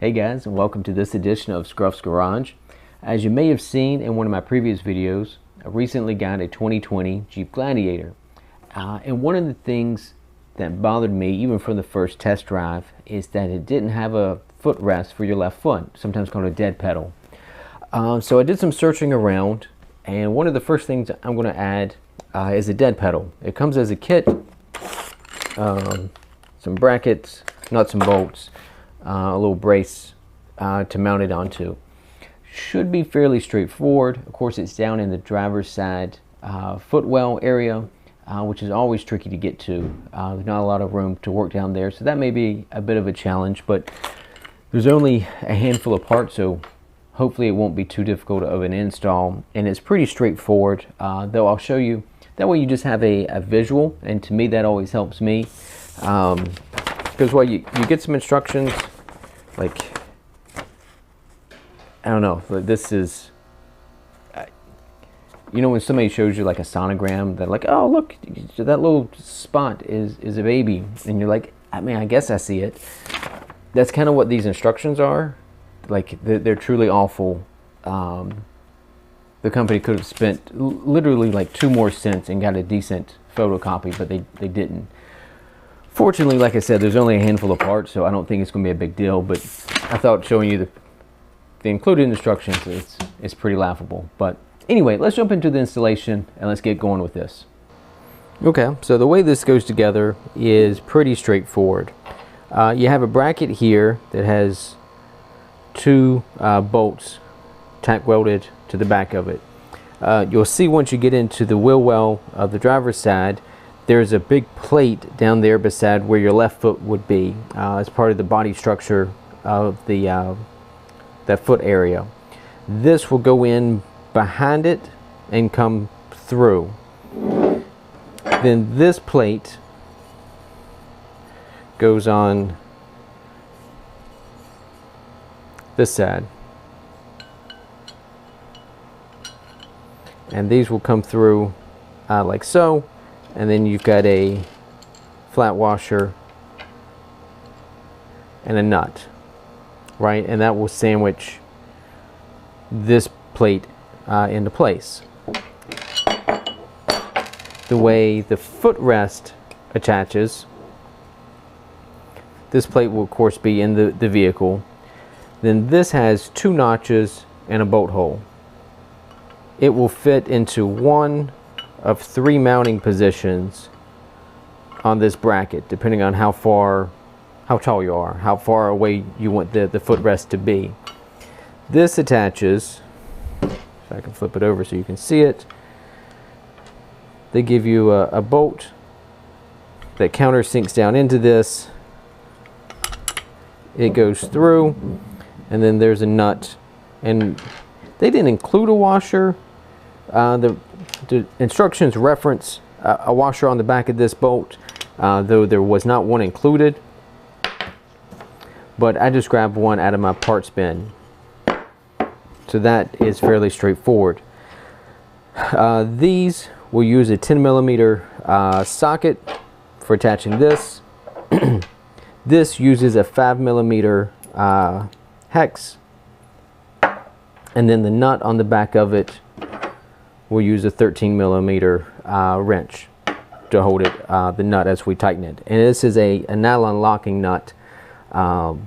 Hey guys, and welcome to this edition of Scruff's Garage. As you may have seen in one of my previous videos, I recently got a 2020 Jeep Gladiator. And one of the things that bothered me, even from the first test drive, is that it didn't have a footrest for your left foot, sometimes called a dead pedal. So I did some searching around, and one of the first things I'm going to add is a dead pedal. It comes as a kit, some brackets, nuts and bolts, a little brace to mount it onto. Should be fairly straightforward. Of course, it's down in the driver's side footwell area, which is always tricky to get to. There's not a lot of room to work down there, so that may be a bit of a challenge, but there's only a handful of parts, so hopefully it won't be too difficult of an install, and it's pretty straightforward, though I'll show you. That way you just have a visual, and to me that always helps me, because you get some instructions, like, I don't know, this is, you know, when somebody shows you like a sonogram, they're like, oh look, that little spot is a baby, and you're like, I mean, I guess I see it. That's kind of what these instructions are. Like, they're truly awful. The company could have spent literally like 2 more cents and got a decent photocopy, but they didn't. Fortunately, like I said, there's only a handful of parts, so I don't think it's going to be a big deal, but I thought showing you the included instructions, it's pretty laughable. But anyway, let's jump into the installation and let's get going with this. Okay, so the way this goes together is pretty straightforward. You have a bracket here that has 2 bolts tack welded to the back of it. You'll see once you get into the wheel well of the driver's side, there's a big plate down there beside where your left foot would be, as part of the body structure of the that foot area. This will go in behind it and come through. Then this plate goes on this side, and these will come through like so, and then you've got a flat washer and a nut, right, and that will sandwich this plate into place. The way the footrest attaches, this plate will of course be in the vehicle. Then this has 2 notches and a bolt hole. It will fit into one of 3 mounting positions on this bracket, depending on how tall you are, how far away you want the footrest to be. This attaches, if I can flip it over so you can see it. They give you a bolt that countersinks down into this. It goes through, and then there's a nut, and they didn't include a washer. The instructions reference a washer on the back of this bolt, though there was not one included, but I just grabbed one out of my parts bin, so that is fairly straightforward. These will use a 10mm socket for attaching this. This uses a 5mm hex, and then the nut on the back of it will use a 13mm wrench to hold it, the nut, as we tighten it. And this is a nylon locking nut, so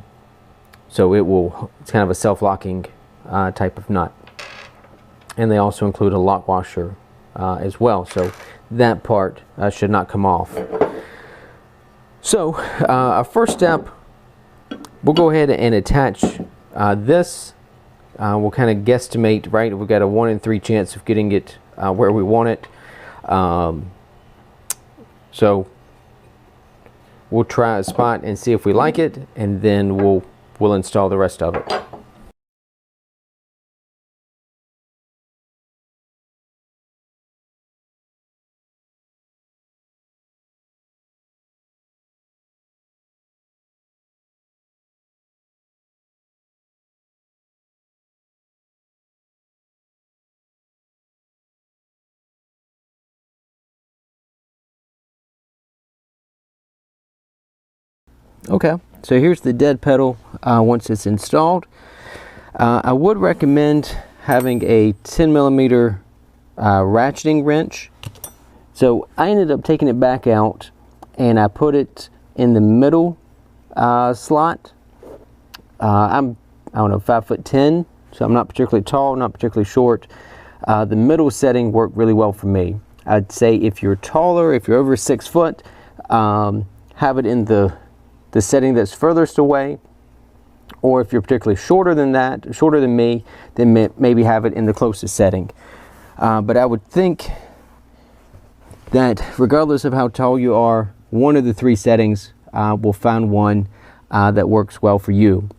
it's kind of a self-locking type of nut. And they also include a lock washer as well, so that part should not come off. So our first step, we'll go ahead and attach this. We'll kind of guesstimate, right? We've got a 1 in 3 chance of getting it where we want it. So we'll try a spot and see if we like it, and then we'll install the rest of it. Okay, So here's the dead pedal once it's installed. I would recommend having a 10 millimeter ratcheting wrench. So I ended up taking it back out and I put it in the middle slot. I don't know, 5'10", so I'm not particularly tall, not particularly short. The middle setting worked really well for me. I'd say if you're taller, if you're over 6 foot, have it in the setting that's furthest away. Or if you're particularly shorter than that, shorter than me, then maybe have it in the closest setting. But I would think that regardless of how tall you are, one of the 3 settings will find one that works well for you.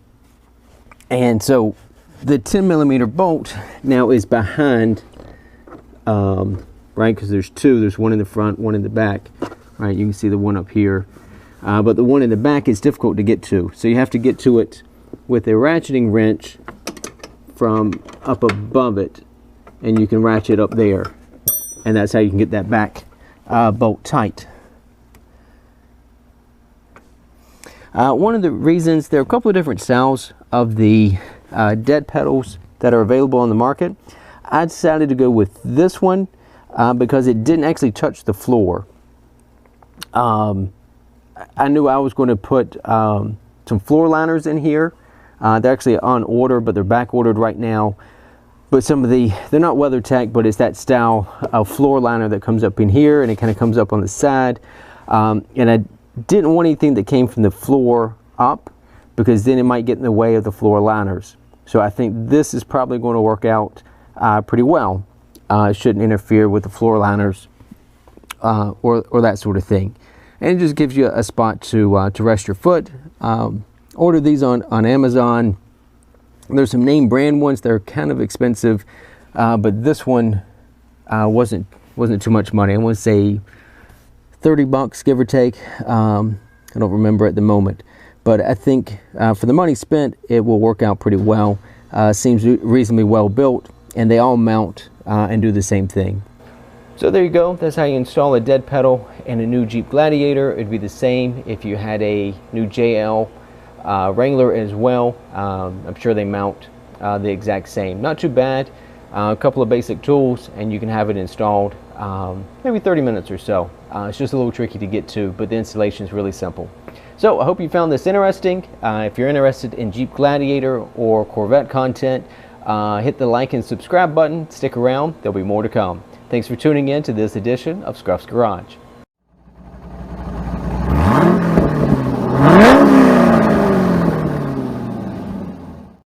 And so the 10 millimeter bolt now is behind, right, because there's 2. There's one in the front, one in the back. Right, you can see the one up here. But the one in the back is difficult to get to. So you have to get to it with a ratcheting wrench from up above it. And you can ratchet up there. And that's how you can get that back bolt tight. One of the reasons, there are a couple of different styles of the dead pedals that are available on the market. I decided to go with this one because it didn't actually touch the floor. I knew I was going to put some floor liners in here. They're actually on order, but they're back ordered right now. But some of they're not WeatherTech, but it's that style of floor liner that comes up in here and it kind of comes up on the side. And I didn't want anything that came from the floor up, because then it might get in the way of the floor liners. So I think this is probably going to work out pretty well. It shouldn't interfere with the floor liners or that sort of thing. And it just gives you a spot to rest your foot. Order these on Amazon. There's some name brand ones that are kind of expensive, but this one wasn't too much money. I want to say $30, give or take. I don't remember at the moment, but I think for the money spent, it will work out pretty well. Seems reasonably well built, and they all mount and do the same thing. So there you go. That's how you install a dead pedal in a new Jeep Gladiator. It'd be the same if you had a new JL Wrangler as well. I'm sure they mount the exact same. Not too bad. A couple of basic tools and you can have it installed maybe 30 minutes or so. It's just a little tricky to get to, but the installation is really simple. So I hope you found this interesting. If you're interested in Jeep Gladiator or Corvette content, hit the like and subscribe button. Stick around. There'll be more to come. Thanks for tuning in to this edition of Scruff's Garage.